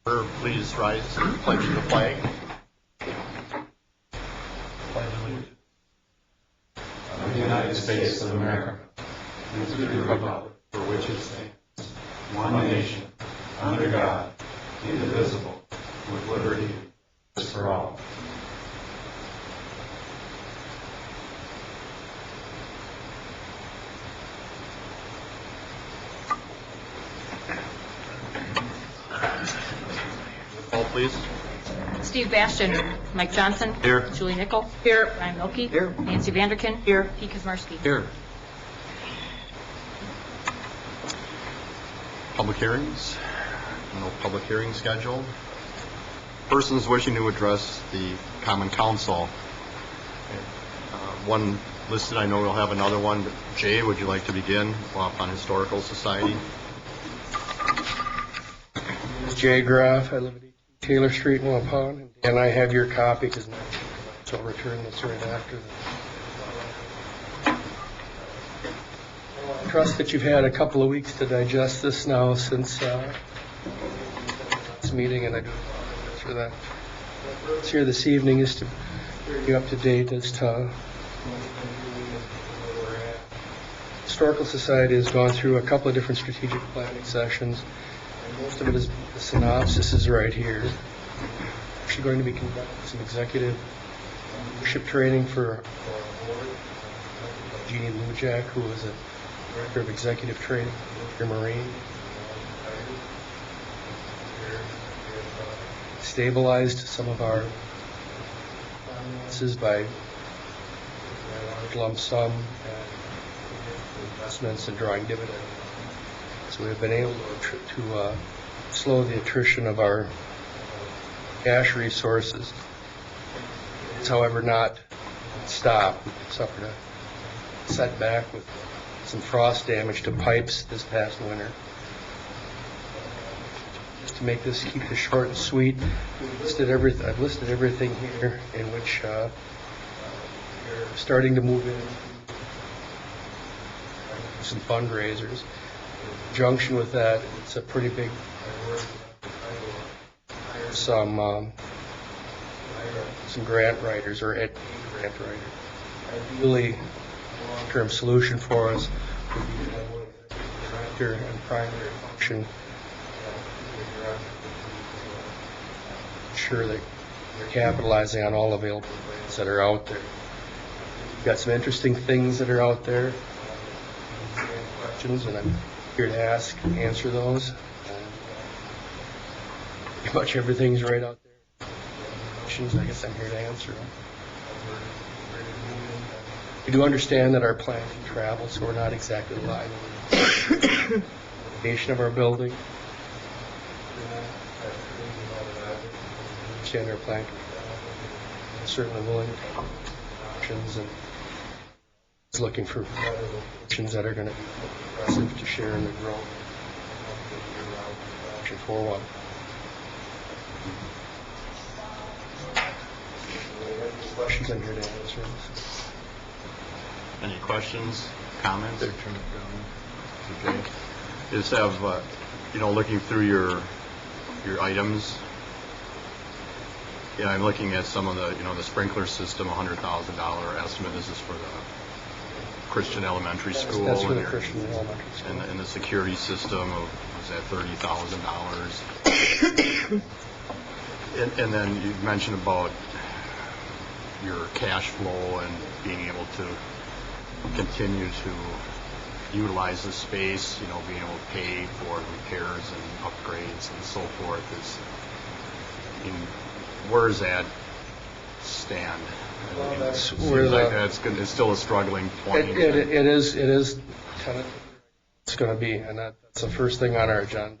Please rise and pledge the flag. Pledge allegiance of the United States of America, and to the republic for which it stands, one nation, under God, indivisible, with liberty and justice for all. Roll, please. Steve Bastian. Mike Johnson. Here. Julie Nickel. Here. Ryan Milkey. Here. Nancy Vanderkin. Here. Pete Kazmarski. Here. Public hearings. No public hearing scheduled. Persons wishing to address the Common Council. One listed, I know we'll have another one. Jay, would you like to begin on Historical Society? Jay Graff. I live at 18 Taylor Street in Waupun, and I have your copy because so I'll return this right after. I trust that you've had a couple of weeks to digest this now since this meeting, and I do apologize for that. What's here this evening is to bring you up to date as to where we're at. Historical Society has gone through a couple of different strategic planning sessions. Most of it is the synopsis is right here. We're actually going to be conducting some executive leadership training for Jeannie Lujak, who is a director of executive training for Marine. Stabilized some of our finances by large lump sum and investments and drawing dividends. So we've been able to slow the attrition of our cash resources. It's, however, not stopped. We suffered a setback with some frost damage to pipes this past winter. Just to make this, keep this short and sweet, I've listed everything here in which we're starting to move in some fundraisers. In conjunction with that, it's a pretty big some grant writers or grant writer. Ideally, a long-term solution for us would be to have one director and primary function. Ensure that you're capitalizing on all available grants that are out there. We've got some interesting things that are out there. Questions, and I'm here to answer those. Pretty much everything's right out there. Questions, I guess I'm here to answer them. We do understand that our plan can travel, so we're not exactly live on the location of our building. Understand our plan can travel. I'm certainly willing to take options and is looking for options that are going to be progressive to share in the growth option for one. Questions, I'm here to answer. Any questions, comments? Okay. Just have, looking through your items. Yeah, I'm looking at some of the, the sprinkler system, $100,000 estimate. This is for the Christian Elementary School. That's for the Christian Elementary School. And the security system was at $30,000. and then you mentioned about your cash flow and being able to continue to utilize the space, being able to pay for repairs and upgrades and so forth. Where does that stand? Well, that's where it's still a struggling point. It is kind of it's going to be, and that's the first thing on our agenda.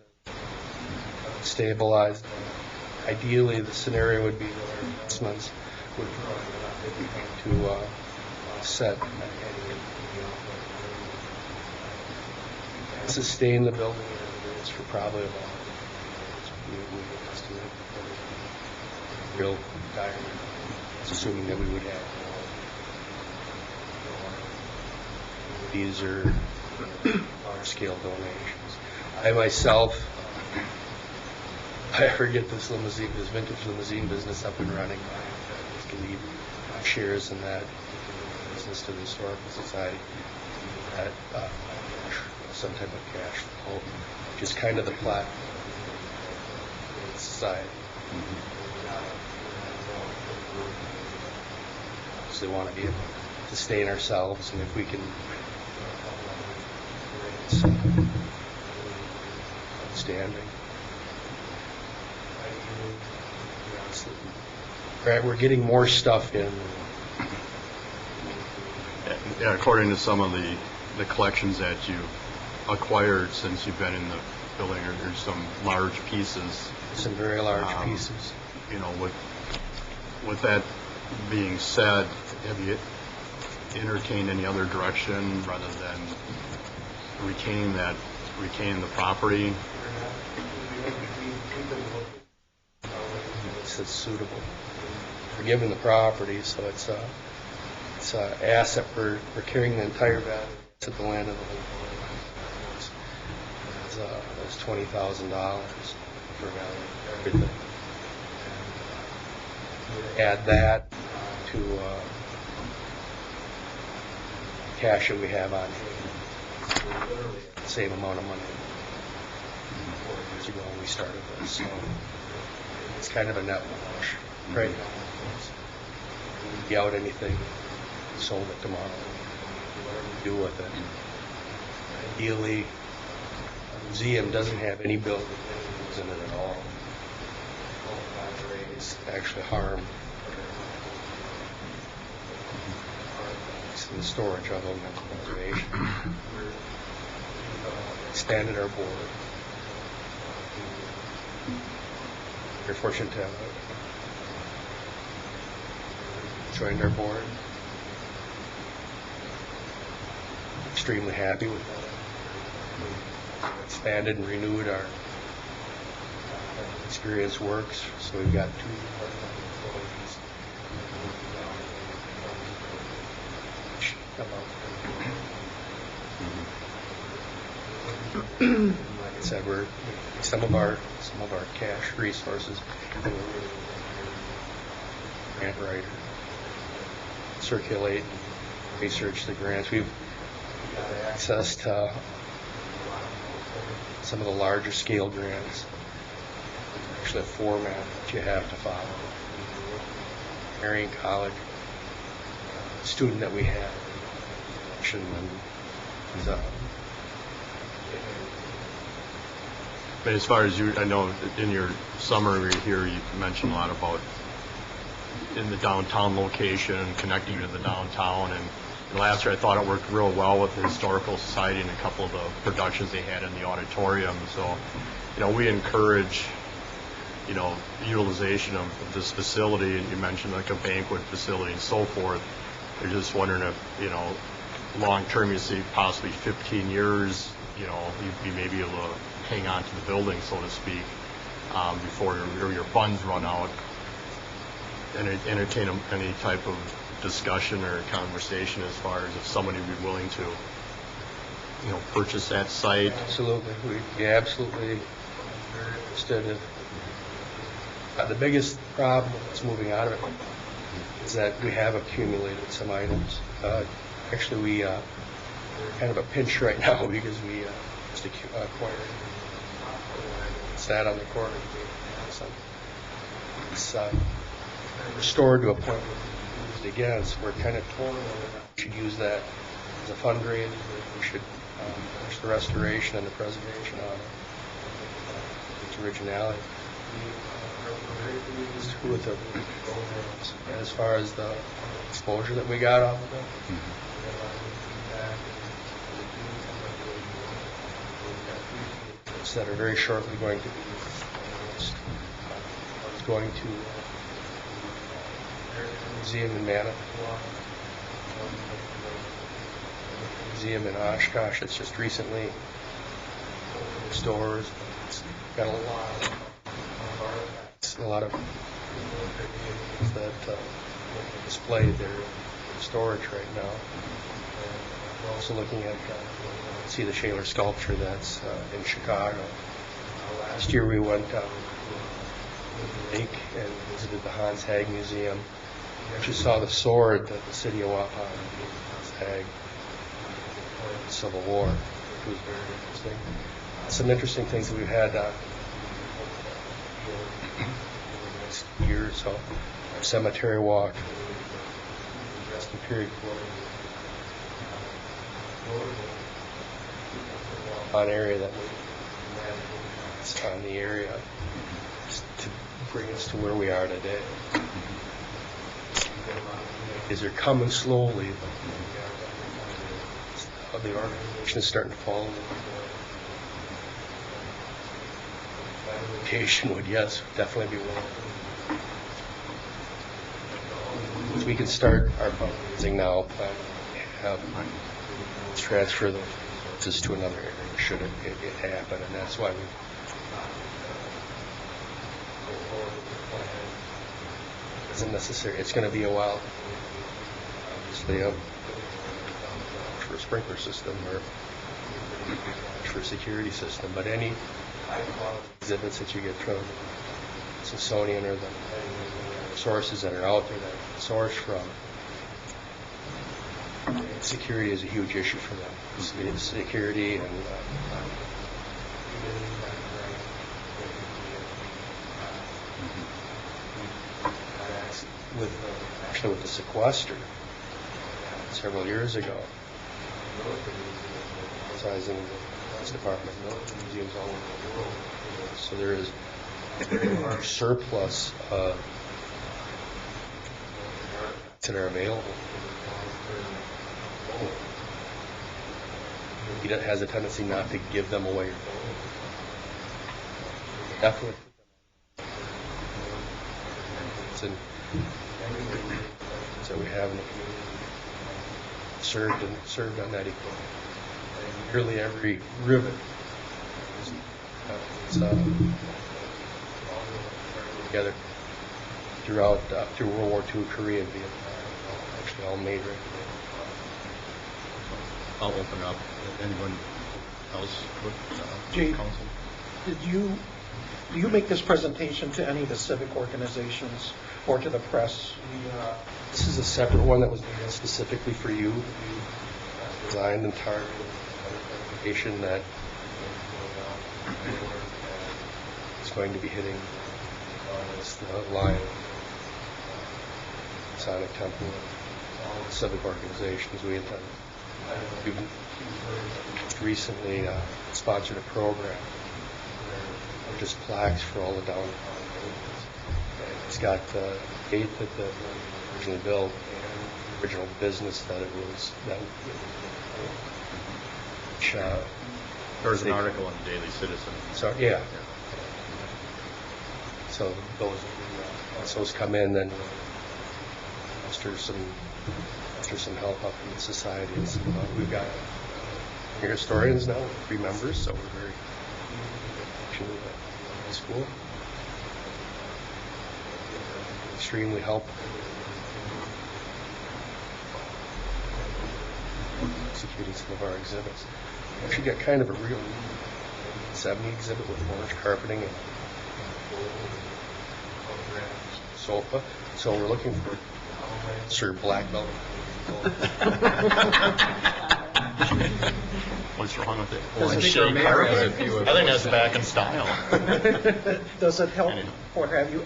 Stabilized. Ideally, the scenario would be that our investments would provide enough to offset sustain the building as for probably about we estimate real dire, assuming that we would have these are large scale donations. I myself I ever get this vintage limousine business up and running, I can leave shares in that business to the Historical Society, at some type of cash flow, which is kind of the platform of the society. So they want to be able to sustain ourselves, and if we can, it's outstanding. We're getting more stuff in. Yeah, according to some of the collections that you've acquired since you've been in the building, there's some large pieces. Some very large pieces. You know, with that being said, have you entertained any other direction rather than retaining the property? It's suitable. We're given the property, so it's an asset. We're carrying the entire value to the land of the whole. It's $20,000 for value of everything. And add that to cash that we have on hand. Literally the same amount of money 4 years ago when we started this. So it's kind of a net wash right now. If we out anything, we sold it tomorrow. Whatever we do with it. Ideally, the museum doesn't have any buildings in it at all. Raise actually harm the storage of them and preservation. We've expanded our board. We're fortunate to have joined our board. Extremely happy with that. We've expanded and renewed our experience works, so we've got 2 employees. Like I said, we're some of our cash resources. Grant writer, circulate, and research the grants. We've got access to some of the larger scale grants. Actually, a format that you have to follow. Marion College student that we had, But as far as I know in your summary here, you mentioned a lot about in the downtown location, connecting you to the downtown, and last year I thought it worked real well with the Historical Society and a couple of the productions they had in the auditorium. So, we encourage, utilization of this facility, and you mentioned like a banquet facility and so forth. They're just wondering if, long term, you see possibly 15 years, you'd be maybe able to hang on to the building, so to speak, before your funds run out, and entertain any type of discussion or conversation as far as if somebody would be willing to, purchase that site. Absolutely. We'd be absolutely very interested. The biggest problem that's moving out of it is that we have accumulated some items. Actually, we're kind of a pinch right now because we just acquired sat on the corner. It's restored to a point where we used it again, so we're kind of torn whether or not we should use that as a fundraiser. We should finish the restoration and the preservation on its originality. We're very pleased with the programs. And as far as the exposure that we got off of it, that are very shortly going to be released. I was going to the museum in Manitowoc, museum in Oshkosh. It's just recently opened stores. It's got a lot of things that displayed there in storage right now. We're also looking at see the Shaler sculpture that's in Chicago. Last year we went down lake and visited the Hans Hag Museum. We actually saw the sword that the city of Waupun gave Hans Hag in the Civil War, which was very interesting. Some interesting things that we've had over the next year or so. Our cemetery walk, resting period on area that we on the area to bring us to where we are today. Is they're coming slowly, but the organization is starting to fall. Location would, yes, definitely be welcome. We can start our fundraising now, plan to have transfer those resources to another area should it happen, and that's why we isn't necessary. It's going to be a while. Obviously, for a sprinkler system or for a security system, but any exhibits that you get from Smithsonian or the sources that are out there that are sourced from, security is a huge issue for them. It's security and with the sequester several years ago, emphasizing the defense department, military museums all over the world. So there is a large surplus of that are available. He has a tendency not to give them away. Definitely. So we have in the community served on that equipment. And nearly every rivet is together throughout through World War II, Korea, and Vietnam. Actually, all made right. I'll open up. Anyone else would Jay, counsel? do you make this presentation to any of the civic organizations or to the press? This is a separate one that was made specifically for you. We designed and targeted a presentation that is going to be hitting the Lion, Sonic Temple, and all the civic organizations we intend. We've recently sponsored a program where just plaques for all the downtown buildings. It's got the gate that the originally built and the original business that it was. There was an article in the Daily Citizen. So yeah. So once those come in, then muster some help up in the societies. We've got historians now, 3 members, so we're very fortunate at the school. Extremely helpful. Executing some of our exhibits. We actually got kind of a real 70 exhibit with orange carpeting and sofa. So we're looking for Sir Black Belt. What's wrong with it? Does it Shade make carpet. your I think that's back in style. Does it help, Anyhow. or have you,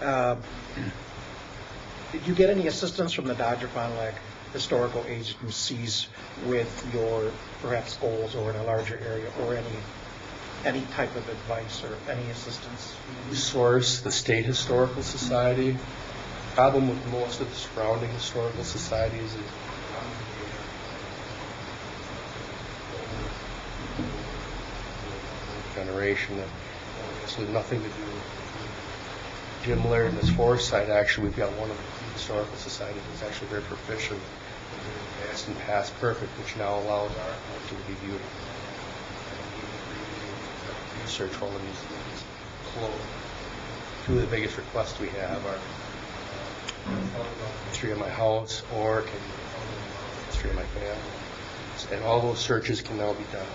did you get any assistance from the Dodger Fond du Lac historical agencies with your perhaps goals or in a larger area, or any type of advice or any assistance? We source the State Historical Society. Problem with most of the surrounding historical societies is generation that has nothing to do with Jim Laird and his foresight. Actually, we've got one of the historical societies that's actually very proficient in past and past perfect, which now allows our art to be viewed. Research all of these things. Close. 2 of the biggest requests we have are history of my house, or can you tell me about the history of my family? And all those searches can now be done.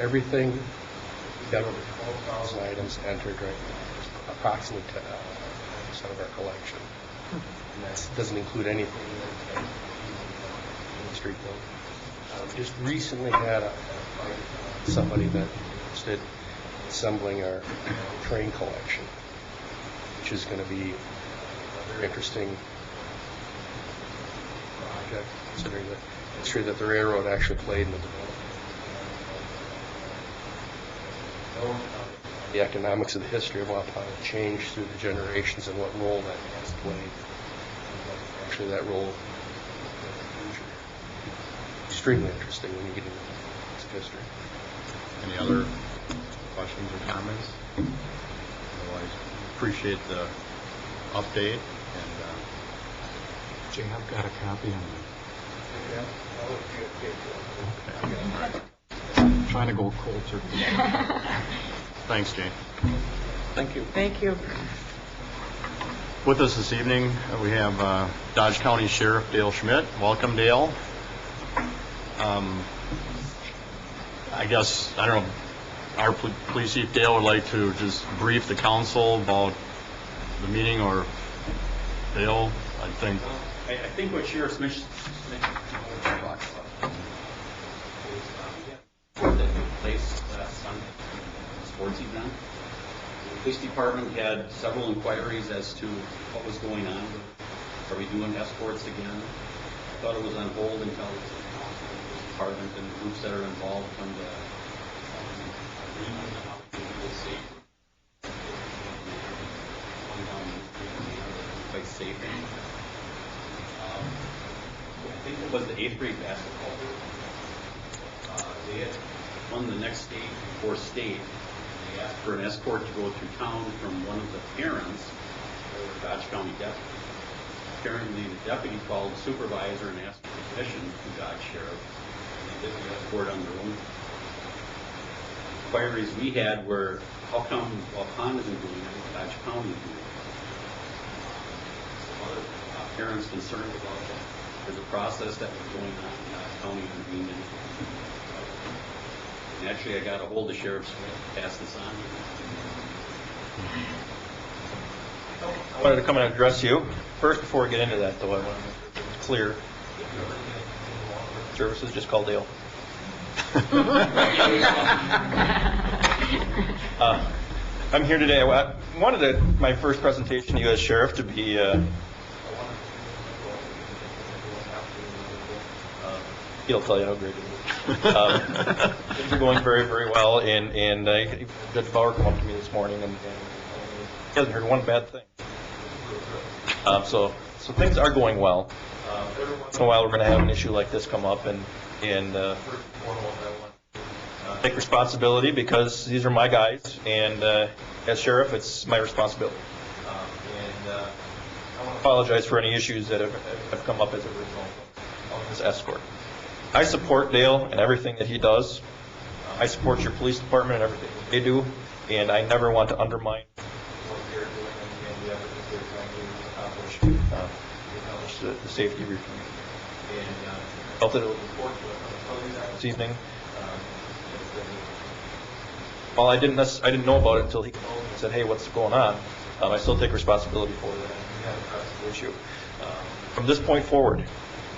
Everything, we've got over 12,000 items entered right now. approximately 10% of our collection. And that doesn't include anything in the street building. Just recently had somebody that interested in assembling our train collection, which is going to be a very interesting project, considering the history that the railroad actually played in the development. The economics of the history of Waupun have changed through the generations and what role that has played. Actually, that role in the future. Extremely interesting when you get into its history. Any other questions or comments? Otherwise, appreciate the update. And Jay, I've got a copy on that. I'm trying to go cold turkey. thanks, Jane. Thank you. Thank you. With us this evening, we have Dodge County Sheriff Dale Schmidt. Welcome, Dale. I guess, I don't know, our police chief Dale would like to just brief the council about the meeting, or Dale, I think. I think what Sheriff Smith talked about that took place last Sunday, sports event. The police department had several inquiries as to what was going on. Are we doing escorts again? I thought it was on hold until the police department and the groups that are involved come to agreement on how we can feel safe. Going down the street and quite safe. I think it was the 8th grade basketball group. They had won the next state before state. They asked for an escort to go through town from one of the parents, or Dodge County deputy. Apparently, the deputy called the supervisor and asked for permission to Dodge Sheriff. And they did the escort on their own. Inquiries we had were, how come Waupun isn't doing it, Dodge County is doing it? Some other parents concerned about that. There's a process that was going on in Dodge County intervened in. And actually, I got a hold of Sheriff Smith to pass this on. I wanted to come and address you. First, before we get into that, though, I want to make sure it's clear. Services, just call Dale. I'm here today. I wanted my first presentation to you as sheriff to be he'll tell you how great it is. Things are going very, very well, and Judge Bauer came up to me this morning, and he hasn't heard one bad thing. So things are going well. Every once in a while, we're going to have an issue like this come up, and first and foremost, I want to take responsibility because these are my guys, and as sheriff, it's my responsibility. And I want to apologize for any issues that have come up as a result of this escort. I support Dale and everything that he does. I support your police department and everything they do, and I never want to undermine what they're doing and the efforts they're trying to accomplish the safety of your community. And I felt that it was important to tell you that this evening. While I didn't know about it until he called me and said, "Hey, what's going on?" I still take responsibility for that. We have addressed the issue. From this point forward,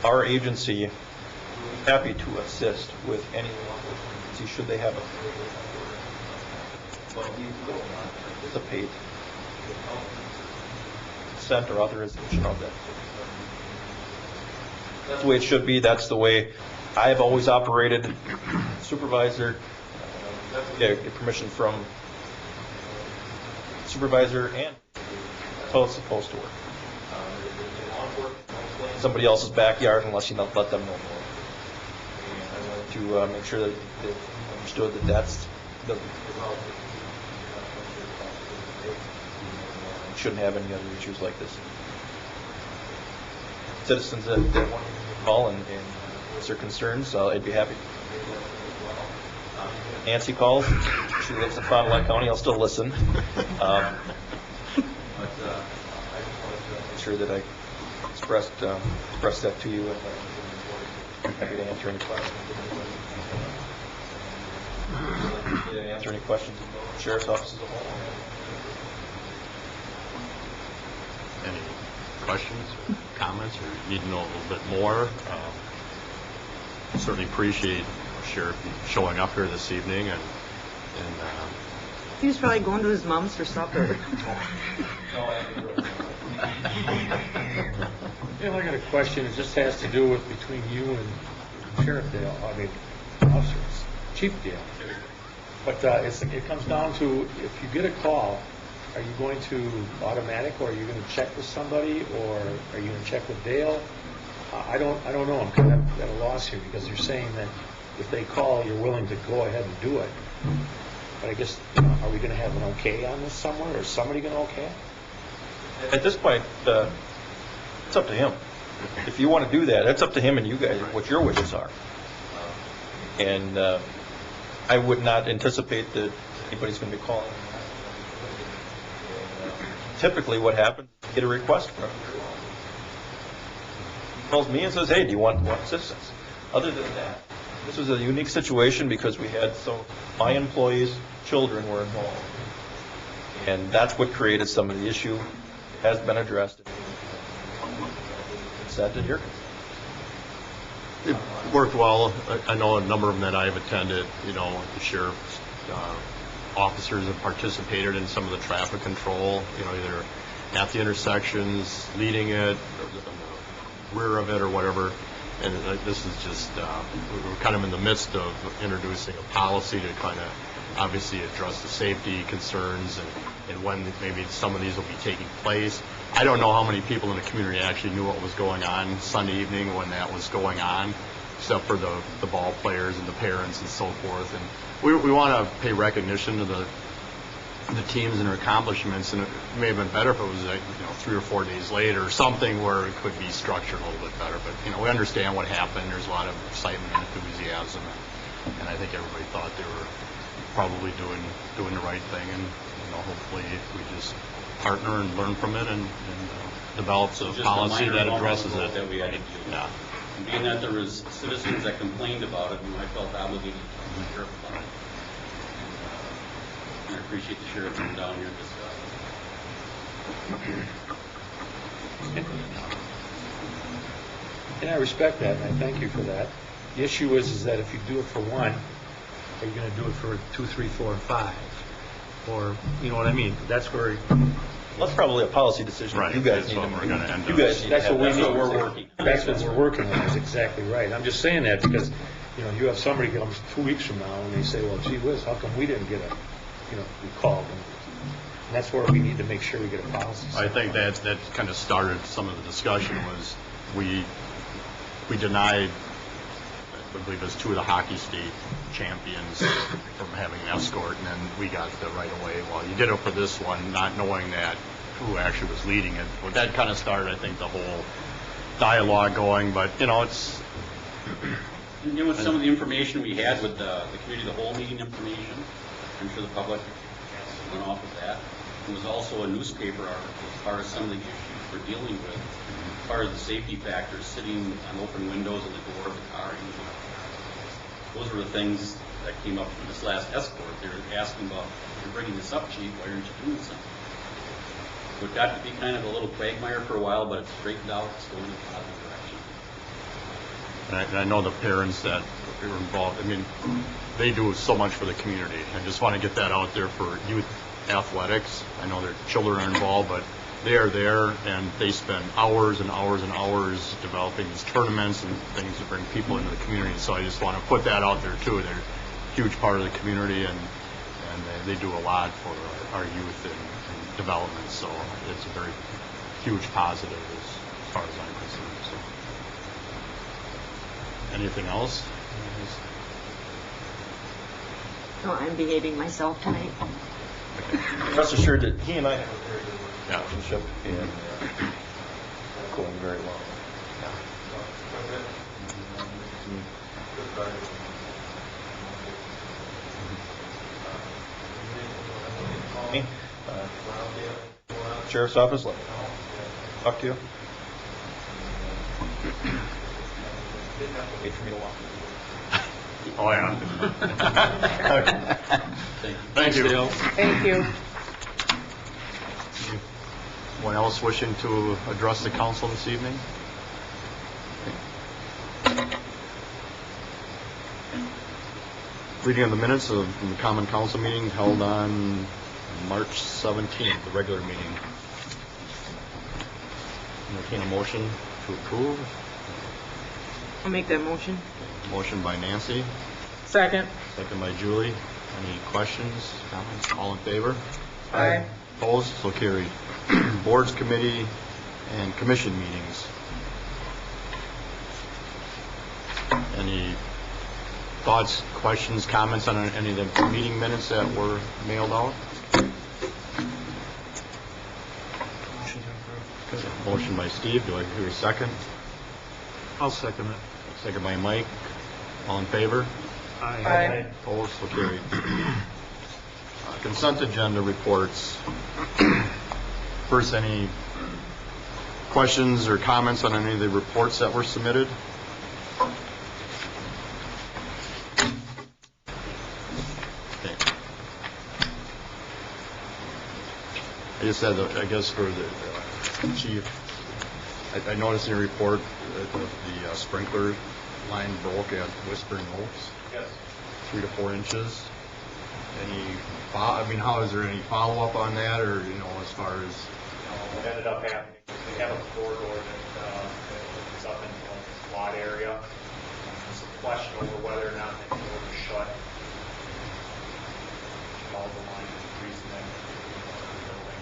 our agency happy to assist with any emergency should they have a but we will not participate without consent or authorization of that. That's the way it should be. That's the way I've always operated. Supervisor, get permission from supervisor, and that's how it's supposed to work. Somebody else's backyard unless you let them know more. To make sure that they understood that that's the shouldn't have any other issues like this. Citizens that want to call and voice their concerns, I'd be happy. Nancy calls. She lives in Fond du Lac County. I'll still listen. But I just wanted to make sure that I expressed that to you. I'm happy to answer any questions. Answer any questions about the sheriff's office as a whole. Any questions, or comments, or need to know a little bit more? Certainly appreciate Sheriff showing up here this evening, and He was probably going to his mom's for supper. Yeah, I got a question. It just has to do with between you and Sheriff Dale, officers, Chief Dale. But it comes down to, if you get a call, are you going to automatic, or are you going to check with somebody, or are you going to check with Dale? I don't know. I'm kind of at a loss here, because you're saying that if they call, you're willing to go ahead and do it. But I guess, are we going to have an okay on this somewhere, or is somebody going to okay it? At this point, it's up to him. If you want to do that, it's up to him and you guys, what your wishes are. And I would not anticipate that anybody's going to be calling. Typically what happens, you get a request from him. He calls me and says, hey, do you want assistance? Other than that, this was a unique situation because we had my employees' children were involved. And that's what created some of the issue. It has been addressed. It's sad to hear. it worked well. I know a number of them that I've attended, the sheriff's officers have participated in some of the traffic control, either at the intersections, leading it, or on the rear of it, or whatever. And this is just, we're kind of in the midst of introducing a policy to kind of obviously address the safety concerns and when maybe some of these will be taking place. I don't know how many people in the community actually knew what was going on Sunday evening when that was going on, except for the ball players and the parents and so forth. And we want to pay recognition to the teams and their accomplishments, and it may have been better if it was 3 or 4 days later or something where it could be structured a little bit better. But we understand what happened. There's a lot of excitement and enthusiasm, and I think everybody thought they were probably doing the right thing. And hopefully we just partner and learn from it and develops a policy that addresses it. That we had to do. Yeah. And being that there was citizens that complained about it, I felt obligated to the sheriff about it. And I appreciate the sheriff coming down here and discussing. And I respect that, and I thank you for that. The issue is that if you do it for one, are you going to do it for 2, 3, 4, and 5? Or, you know what I mean? That's where... That's probably a policy decision. Right. You guys That's need what to. we're going to end You up. guys need to That's what we have need. that. That's what we're working. That's what we're working on, is exactly right. I'm just saying that because, you have somebody comes 2 weeks from now and they say, well, gee whiz, how come we didn't get we called them. And that's where we need to make sure we get a policy. I think that kind of started some of the discussion. Was we denied, I believe it was 2 of the hockey state champions from having an escort, and then we got the right away. Well, you did it for this one, not knowing that who actually was leading it. But that kind of started, I think, the whole dialogue going. But it's. And with some of the information we had with the committee, the whole meeting information, I'm sure the public went off of that. There was also a newspaper article as far as some of the issues we're dealing with, as far as the safety factors, sitting on open windows in the door of the car. Those were the things that came up from this last escort. They were asking about, you're bringing this up, Chief, why aren't you doing something? So it got to be kind of a little quagmire for a while, but it's straightened out. It's going in a positive direction. And I know the parents that were involved, they do so much for the community. I just want to get that out there for youth athletics. I know their children are involved, but they are there and they spend hours and hours and hours developing these tournaments and things to bring people into the community. So I just want to put that out there too. They're a huge part of the community, and they do a lot for our youth and development. So it's a very huge positive as far as I'm concerned. So. Anything else? No, I'm behaving myself tonight. Rest assured that he and I have a very good Yeah. relationship and going very well. Call me, Sheriff's office, let me know. Talk to you. Didn't have to wait for me to walk. Oh, yeah. Thank you. Thank you. Thank you. Anyone else wishing to address the council this evening? Reading of the minutes of the common council meeting held on March 17th, the regular meeting. Entertain a motion to approve. I'll make that motion. Motion by Nancy, Second. second by Julie. Any questions, comments? All in favor? Aye. Opposed? So carried. Boards, committee, and commission meetings. Any thoughts, questions, comments on any of the meeting minutes that were mailed out? Okay. Motion by Steve. Do I hear a second? I'll second it. Second by Mike. All in favor? Aye. Opposed? So carried. Consent agenda reports. First, any questions or comments on any of the reports that were submitted? Okay. I just said, I guess for the chief, I noticed in your report that the sprinkler line broke at Whispering Oaks. Yes. 3 to 4 inches. How is there any follow-up on that, or, as far as? What ended up happening is they have a corridor that opens up into like a slot area. There's a question over whether or not they can order shut. Follow the line of increasing that building.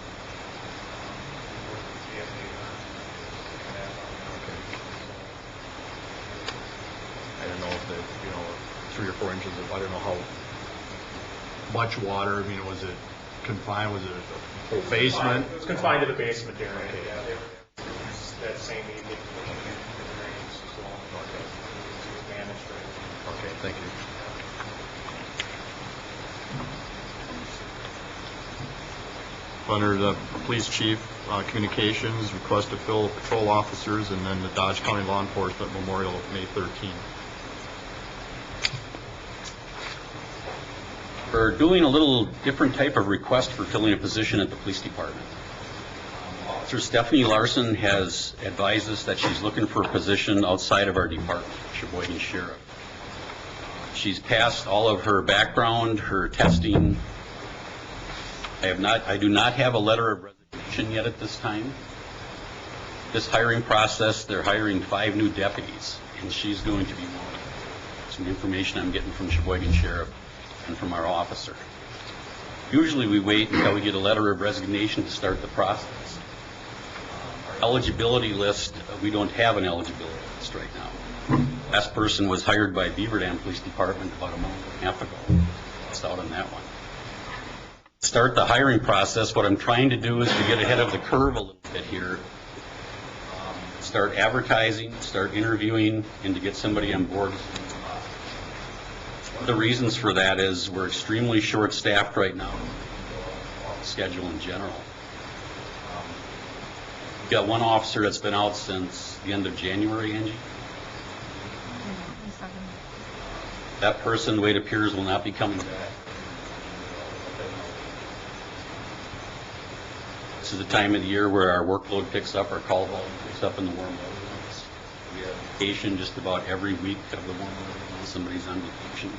I don't know if the, 3 or 4 inches of, I don't know how much water, was it confined, was it a whole basement? It was confined to the basement area. Yeah, they were that same evening pushing it into the drains as well. It was managed right. Okay, thank you. Under the police chief, communications, request to fill patrol officers, and then the Dodge County Law Enforcement Memorial of May 13th. We're doing a little different type of request for filling a position at the police department. Officer Stephanie Larson has advised us that she's looking for a position outside of our department, Sheboygan Sheriff. She's passed all of her background, her testing. I do not have a letter of resignation yet at this time. This hiring process, they're hiring 5 new deputies, and she's going to be one. Some information I'm getting from Sheboygan Sheriff and from our officer. Usually we wait until we get a letter of resignation to start the process. Our eligibility list, we don't have an eligibility list right now. Last person was hired by Beaver Dam Police Department about a month and a half ago. Lost out on that one. Start the hiring process, what I'm trying to do is to get ahead of the curve a little bit here. Start advertising, start interviewing, and to get somebody on board. The reasons for that is we're extremely short-staffed right now, schedule in general. We've got one officer that's been out since the end of January, Angie. That person, the way it appears, will not be coming back. This is the time of the year where our workload picks up, our call volume picks up in the warm weather months. We have vacation just about every week of the warm weather months. Somebody's on vacation.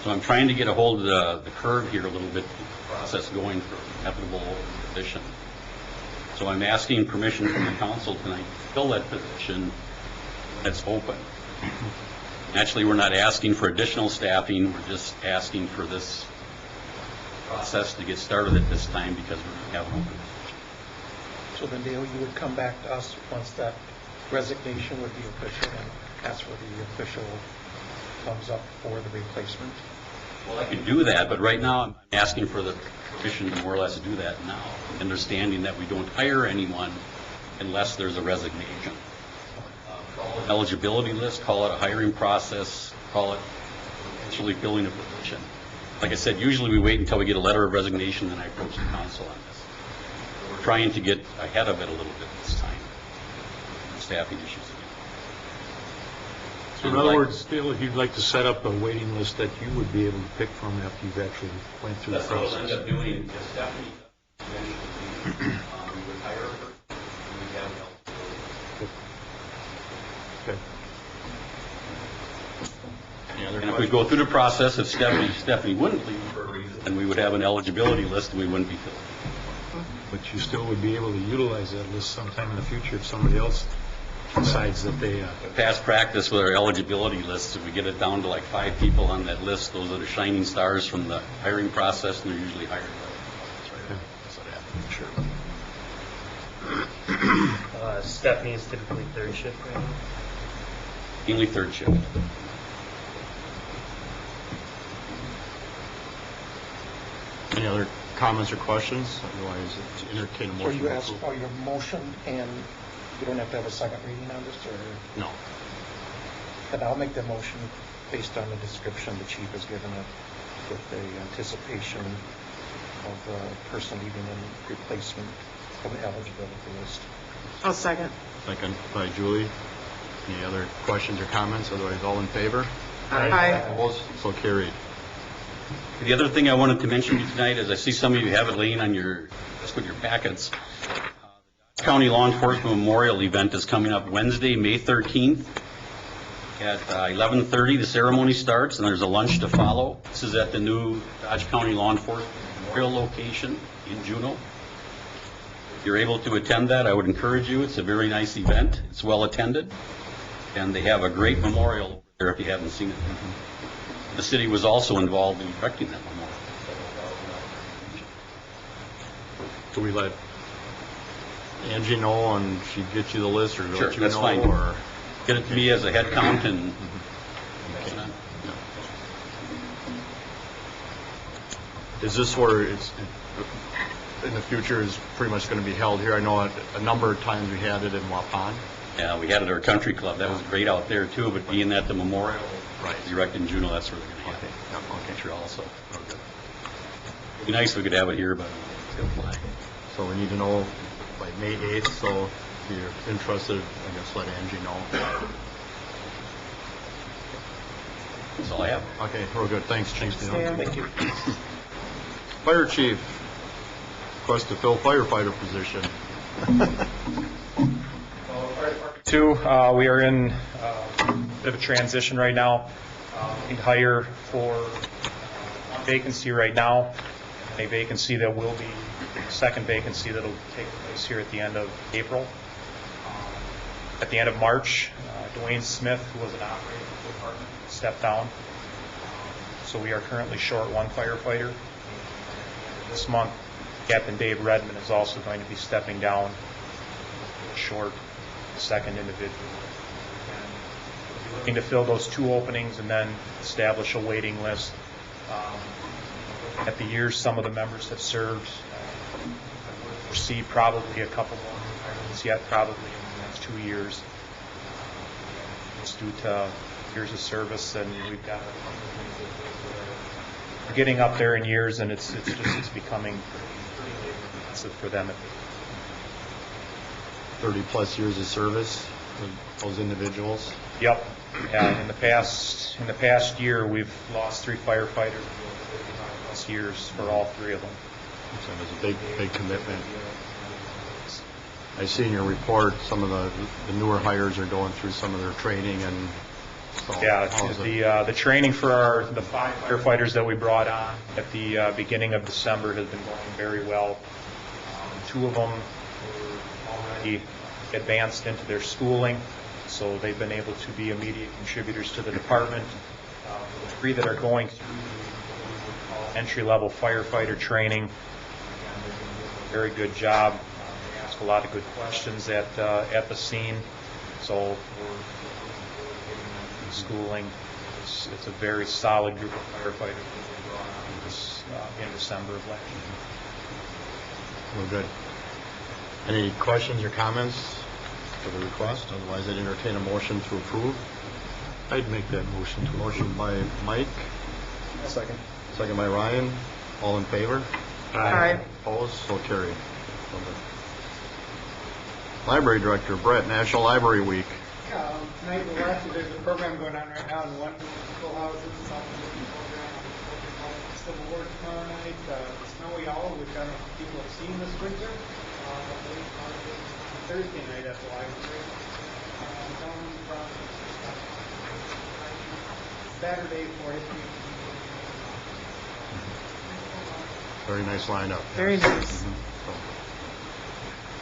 So I'm trying to get a hold of the curve here a little bit, keep the process going for an inevitable position. So I'm asking permission from the council tonight to fill that position that's open. Actually, we're not asking for additional staffing, we're just asking for this process to get started at this time because we have an open position. So then, Dale, you would come back to us once that resignation would be official and ask for the official thumbs up for the replacement? Well, I could do that, but right now I'm asking for the permission to more or less do that now, understanding that we don't hire anyone unless there's a resignation. Call it an eligibility list, call it a hiring process, call it actually filling a position. Like I said, usually we wait until we get a letter of resignation, then I approach the council on this. We're trying to get ahead of it a little bit this time. Staffing issues again. So in other words, Dale, you'd like to set up a waiting list that you would be able to pick from after you've actually went through the That's what process. I'll end up doing. Stephanie eventually We would hire a person, and we'd have eligibility. Okay. Any other And if we questions? go through the process, if Stephanie wouldn't leave for a reason, then we would have an eligibility list and we wouldn't be filling. But you still would be able to utilize that list sometime in the future if somebody else decides that they, Past practice with our eligibility lists, if we get it down to like 5 people on that list, those are the shining stars from the hiring process, and they're usually hired. That's what happened. Sure. Stephanie is typically third shift, right? Mainly third shift. Any other comments or questions? Otherwise, it's entertain a So motion. you to asked approve. for your motion, and you don't have to have a second reading on this, or? No. Then I'll make the motion based on the description the chief has given it, with the anticipation of the person leaving in replacement from the eligibility list. I'll second. Second by Julie. Any other questions or comments? Otherwise, all in favor? Aye. Opposed? So carried. The other thing I wanted to mention to you tonight is I see some of you have it laying on your desk with your packets. The County Law Enforcement Memorial Event is coming up Wednesday, May 13th at 11:30. The ceremony starts, and there's a lunch to follow. This is at the new Dodge County Law Enforcement Memorial location in Juneau. If you're able to attend that, I would encourage you. It's a very nice event. It's well attended, and they have a great memorial over there if you haven't seen it. The city was also involved in erecting that memorial. Do we let Angie know and she get you the list, or Sure, let you that's know? fine. Or Get it to me as a head count and is this where it's in the future is pretty much going to be held here? I know a number of times we had it in Waupun. yeah, we had it at our country club. That was great out there too, but being at the memorial Right. is erected in Juneau, that's where they're going to have Okay. it. Yep, okay. Picture also. Oh, good. It'd be nice if we could have it here, but it's going to fly. So we need to know by May 8th, so if you're interested, I guess let Angie know. That's all I have. Okay, real good. Thanks, Chief. Stan. Thank you. Fire Chief, request to fill firefighter position. Two, we are in a bit of a transition right now. We hire for one vacancy right now, a vacancy that will be, second vacancy that will take place here at the end of April. At the end of March, Dwayne Smith, who was an operator in the department, stepped down. So we are currently short one firefighter. This month, Captain Dave Redmond is also going to be stepping down, short second individual. And we're looking to fill those two openings and then establish a waiting list. At the years some of the members have served, I would foresee probably a couple more retirements yet, probably in the next 2 years. It's due to years of service, and we've got a couple of things that are getting up there in years, and it's becoming pretty labor intensive for them at this 30-plus years of service with those individuals. Yep. Yeah, in the past year, we've lost 3 firefighters in 35+ years for all 3 of them. So it was a big commitment. I see in your report some of the newer hires are going through some of their training, and so Yeah, how's it? the training for the 5 firefighters that we brought on at the beginning of December has been going very well. 2 of them were already advanced into their schooling, so they've been able to be immediate contributors to the department. The 3 that are going through what we would call entry-level firefighter training, again, they're doing a very good job. They ask a lot of good questions at the scene, so we're looking forward to getting them through the schooling. It's a very solid group of firefighters that we brought on in December of last year. We're good. Any questions or comments for the request? Otherwise, I'd entertain a motion to approve. I'd make that motion to Motion by Mike, Second. second by Ryan. All in favor? Aye. Opposed? So carried. So good. Library Director, Brett, National Library Week. Tonight, there's a program going on right now in one of the school houses, some program, Civil War tomorrow night, Snowy Owl, which I don't know if people have seen this winter. Thursday night at the library. Down from Saturday for history. Very nice lineup. Very nice. So,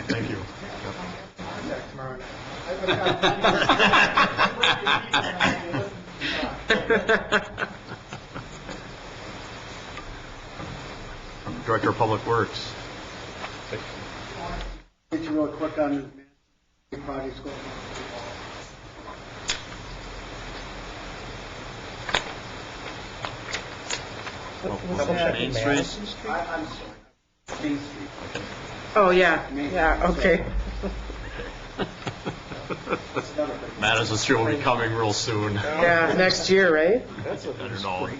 thank you. Contact tomorrow night. Director of Public Works. Get you real quick on the projects going on. Main Street. I'm sorry. Main Street. Oh, yeah, yeah, okay. That's another thing. Madison Street will be coming real soon. Yeah, next year, right? That's a I don't know.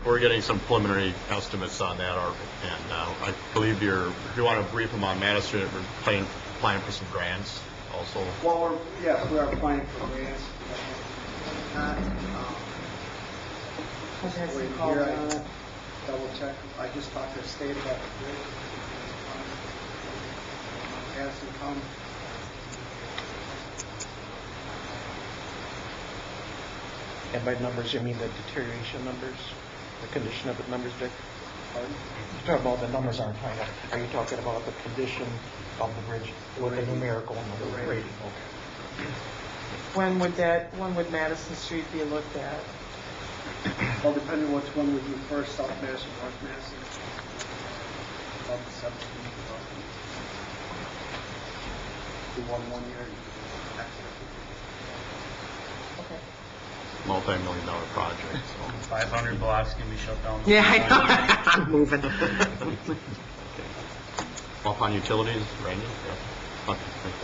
We're getting some preliminary estimates on that, and I believe if you want to brief them on Madison, we're applying for some grants also. Well, yes, we are applying for grants. Wait, here I double check. I just talked to the state about the bridge. Madison County. And by numbers, you mean the deterioration numbers, the condition of the numbers, Dick? You're talking about the numbers aren't high enough. Are you talking about the condition of the bridge with the numerical number rating? Okay. When would Madison Street be looked at? Well, depending on which one we do first, South Madison, North Madison. About the 17th. Do one year. Okay. Multi-million-dollar project. So. 500 blocks can be shut down. Yeah, I know. I'm moving. Up on utilities, Randy? Yeah. Okay, thank you.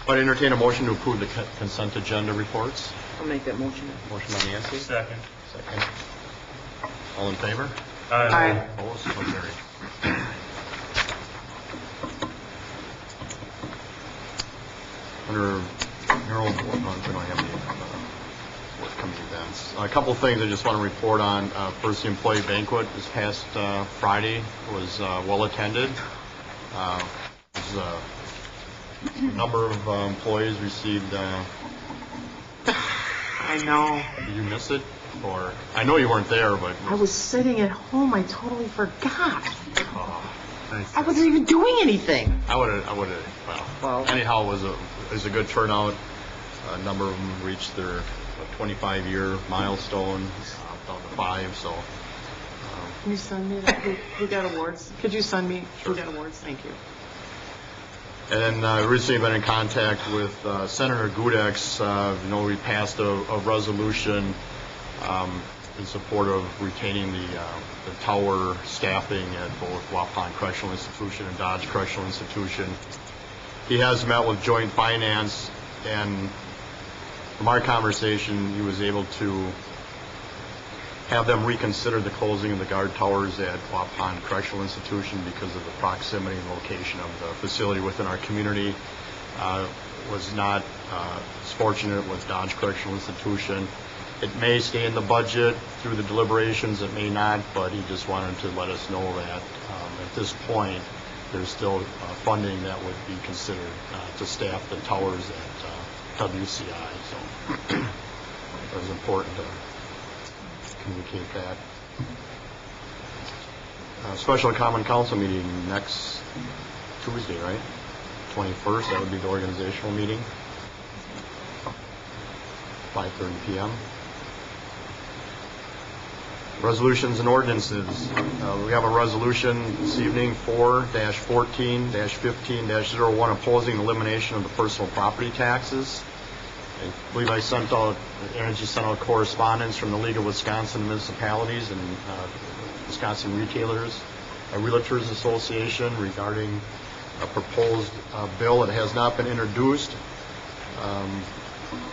I'd entertain a motion to approve the consent agenda reports. I'll make that motion. Motion by Nancy. Second. Second. All in favor? Aye. Opposed? So carried. Under Harold, we don't have any forthcoming events. A couple things I just want to report on. First, the employee banquet this past Friday was well attended. A number of employees received. I know. Did you miss it? Or I know you weren't there, but I was sitting at home. I totally forgot. Nice. I wasn't even doing anything. I would have. Well, anyhow, it was a good turnout. A number of them reached their 25-year milestone, down to 5. So. Can you send me that? Who got awards? Could you send me who got awards? Thank you. And then recently been in contact with Senator Gudex. We passed a resolution in support of retaining the tower staffing at both Waupun Correctional Institution and Dodge Correctional Institution. He has met with Joint Finance, and from our conversation, he was able to have them reconsider the closing of the guard towers at Waupun Correctional Institution because of the proximity and location of the facility within our community. Was not as fortunate with Dodge Correctional Institution. It may stay in the budget through the deliberations, it may not, but he just wanted to let us know that at this point, there's still funding that would be considered to staff the towers at WCI. So it was important to communicate that. Special Common Council meeting next Tuesday, right? 21st, that would be the organizational meeting. 5:30 p.m. Resolutions and ordinances. We have a resolution this evening, 4-14-15-01, opposing elimination of the personal property taxes. I believe Energy sent out correspondence from the League of Wisconsin Municipalities and Wisconsin Realtors Association regarding a proposed bill. It has not been introduced,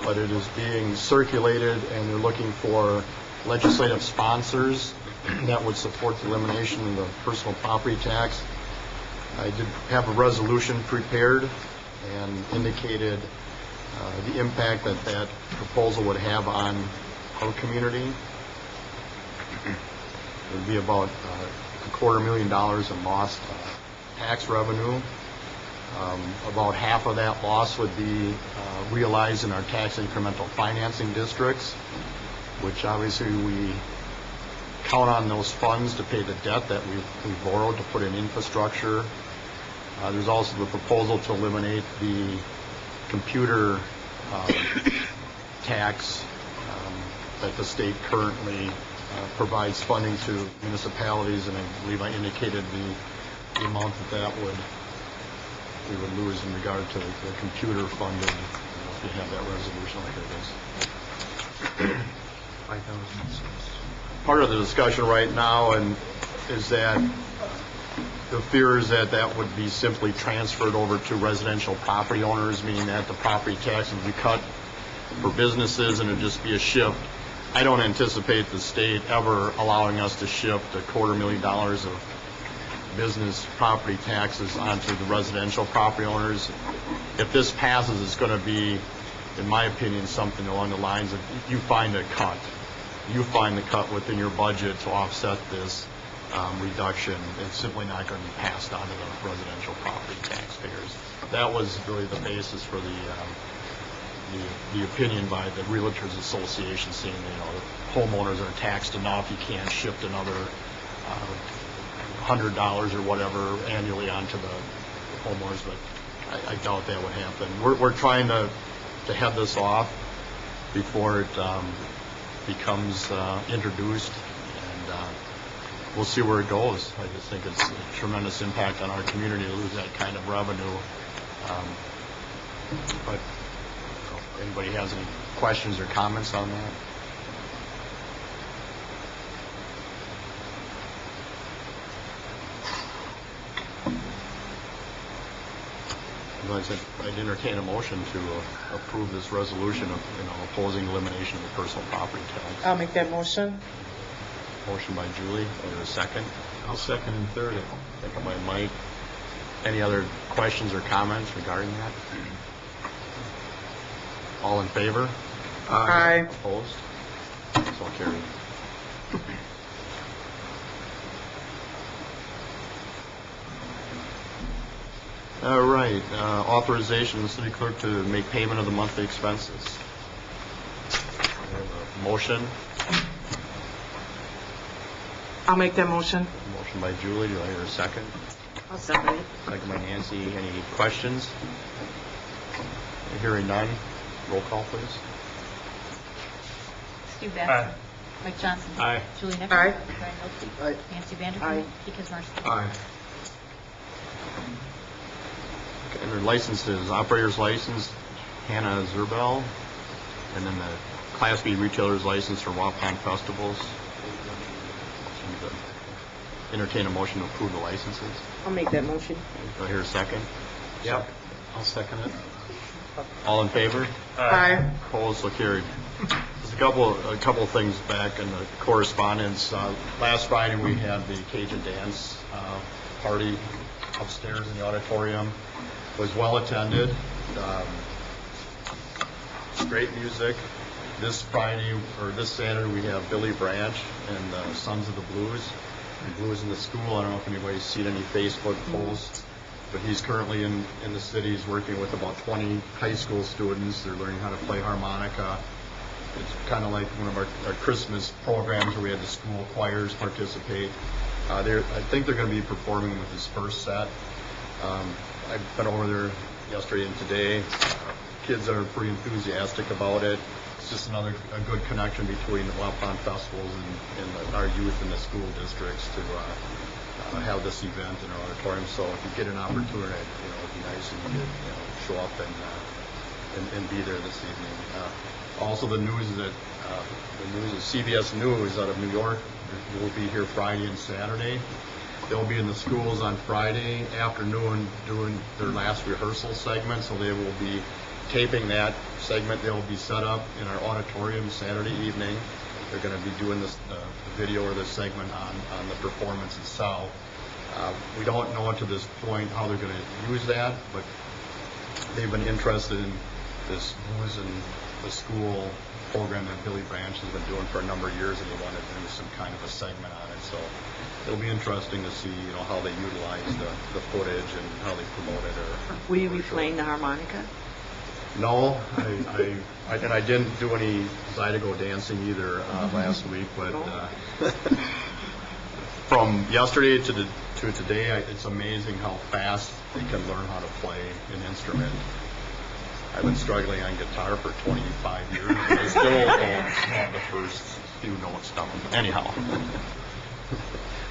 but it is being circulated, and they're looking for legislative sponsors that would support the elimination of the personal property tax. I did have a resolution prepared and indicated the impact that proposal would have on our community. There'd be about $250,000 in lost tax revenue. About half of that loss would be realized in our tax incremental financing districts, which obviously we count on those funds to pay the debt that we borrowed to put in infrastructure. There's also the proposal to eliminate the computer tax that the state currently provides funding to municipalities, and I believe I indicated the amount that we would lose in regard to the computer funding. If you have that resolution, like it is. 5,000. Part of the discussion right now is that the fear is that that would be simply transferred over to residential property owners, meaning that the property tax would be cut for businesses and it would just be a shift. I don't anticipate the state ever allowing us to shift $250,000 of business property taxes onto the residential property owners. If this passes, it's going to be, in my opinion, something along the lines of you find a cut. You find the cut within your budget to offset this reduction. It's simply not going to be passed on to the residential property taxpayers. That was really the basis for the opinion by the Realtors Association, saying the homeowners are taxed enough, you can't shift another $100 or whatever annually onto the homeowners, but I doubt that would happen. We're trying to head this off before it becomes introduced, and we'll see where it goes. I just think it's a tremendous impact on our community to lose that kind of revenue. But if anybody has any questions or comments on that? I'd entertain a motion to approve this resolution of opposing elimination of the personal property tax. I'll make that motion. Motion by Julie. Is there a second? I'll second and third it. Second by Mike. Any other questions or comments regarding that? All in favor? Aye. Opposed? So carried. All right, authorization of the city clerk to make payment of the monthly expenses. We have a motion. I'll make that motion. Motion by Julie. Do I hear a second? I'll second it. Second by Nancy. Any questions? Hearing none. Roll call, please. Steve Baxter. Mike Johnson. Aye. Julie Nichols. Aye. Brian Milky. Aye. Nancy Vanderkam. Aye. Pete Kazmarsky. Aye. Under licenses, operator's license, Hannah Zerbel, and then the Class B retailer's license for Waupun Festivals. Entertain a motion to approve the licenses. I'll make that motion. Do I hear a second? Yep. I'll second it. All in favor? Aye. Opposed, so carried. There's a couple of things back in the correspondence. Last Friday we had the Cajun dance party upstairs in the auditorium. It was well attended. Great music. This Friday or this Saturday we have Billy Branch and the Sons of the Blues. And Blues in the School. I don't know if anybody's seen any Facebook posts, but he's currently in the city. He's working with about 20 high school students. They're learning how to play harmonica. It's kind of like one of our Christmas programs where we had the school choirs participate. I think they're going to be performing with this first set. I've been over there yesterday and today. Kids are pretty enthusiastic about it. It's just a good connection between the Waupun festivals and our youth in the school districts to have this event in our auditorium. So if you get an opportunity, it'd be nice if you could show up and be there this evening. Also, the news is CBS News out of New York will be here Friday and Saturday. They'll be in the schools on Friday afternoon doing their last rehearsal segment, so they will be taping that segment. They'll be set up in our auditorium Saturday evening. They're going to be doing this video or this segment on the performance itself. We don't know to this point how they're going to use that, but they've been interested in this Blues in the School program that Billy Branch has been doing for a number of years, and he wanted to do some kind of a segment on it. So it'll be interesting to see, how they utilize the footage and how they promote it. Will you be playing the harmonica? No, I didn't do any Zydeco dancing either last week, but from yesterday to today, it's amazing how fast they can learn how to play an instrument. I've been struggling on guitar for 25 years, and I still don't the first few notes down. Anyhow,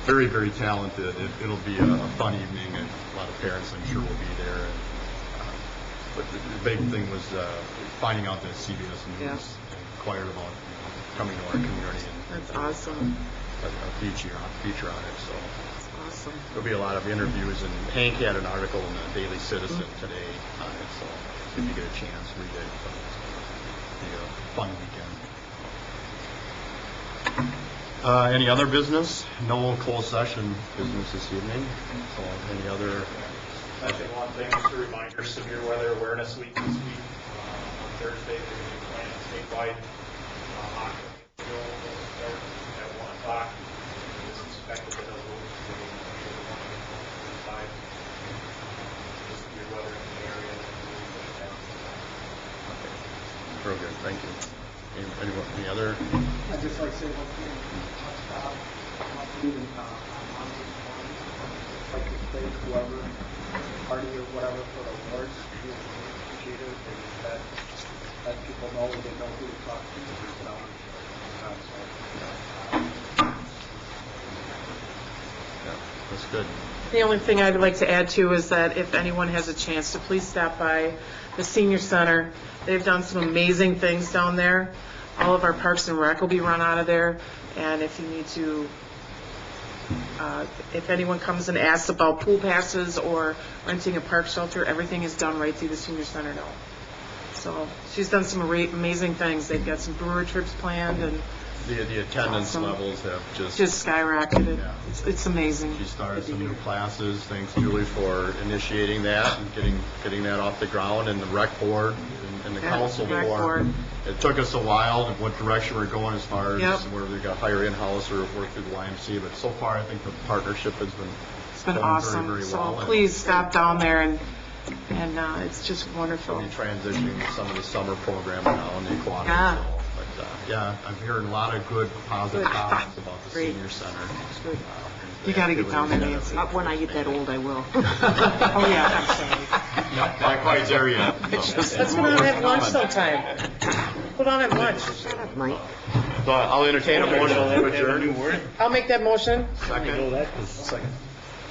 very, very talented. It'll be a fun evening, and a lot of parents, I'm sure, will be there. But the big thing was finding out that CBS News inquired about coming to our community and That's awesome. a feature on it. So That's awesome. there'll be a lot of interviews, and Hank had an article in the Daily Citizen today on it. So if you get a chance, read it. It'll be a fun weekend. Any other business? No closed session business this evening. So any other? Mention one thing, just a reminder, Severe Weather Awareness Week this week. On Thursday, they're going to be planning statewide. October will start at 1 o'clock. It's expected that those will be five. Severe weather in the area. Real good, thank you. Any other? I'd just like to say one thing. Even like to thank whoever, party or whatever, for the awards. We appreciate it, and that people know they know who to talk to. Yeah, that's good. The only thing I'd like to add to is that if anyone has a chance to please stop by the senior center. They've done some amazing things down there. All of our parks and rec will be run out of there. And if you need to, if anyone comes and asks about pool passes or renting a park shelter, everything is done right through the senior center now. So she's done some amazing things. They've got some brewer trips planned, and The attendance Awesome. levels have just skyrocketed. Yeah. It's amazing. She started some new classes. Thanks, Julie, for initiating that and getting that off the ground. And the rec board and the Yeah, council rec board. board. It took us a while in what direction we're going as far as Yep. whether we got to hire in-house or work through the YMCA. But so far, I think the partnership has been It's been going awesome. very, very So well. And please stop down there, and it's just wonderful. we'll be transitioning to some of the summer programming now in the aquatic. Yeah. So, but I'm hearing a lot of good, positive Good. comments about the Great. senior center. Good. You got to get down there, Nancy. When I get that old, I will. Oh, yeah, I'm sorry. Not quite there yet. So. Let's go down and have lunch sometime. Go down and have lunch. Mike. So I'll entertain a motion to adjourn. I'll make that motion. Second.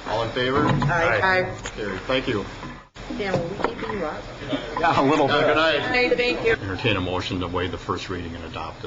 All in favor? Aye. Carried. Thank you. Dan, will we keeping you up? Yeah, a little bit. Good night. Aye, thank you. Entertain a motion to waive the first reading and adopt this.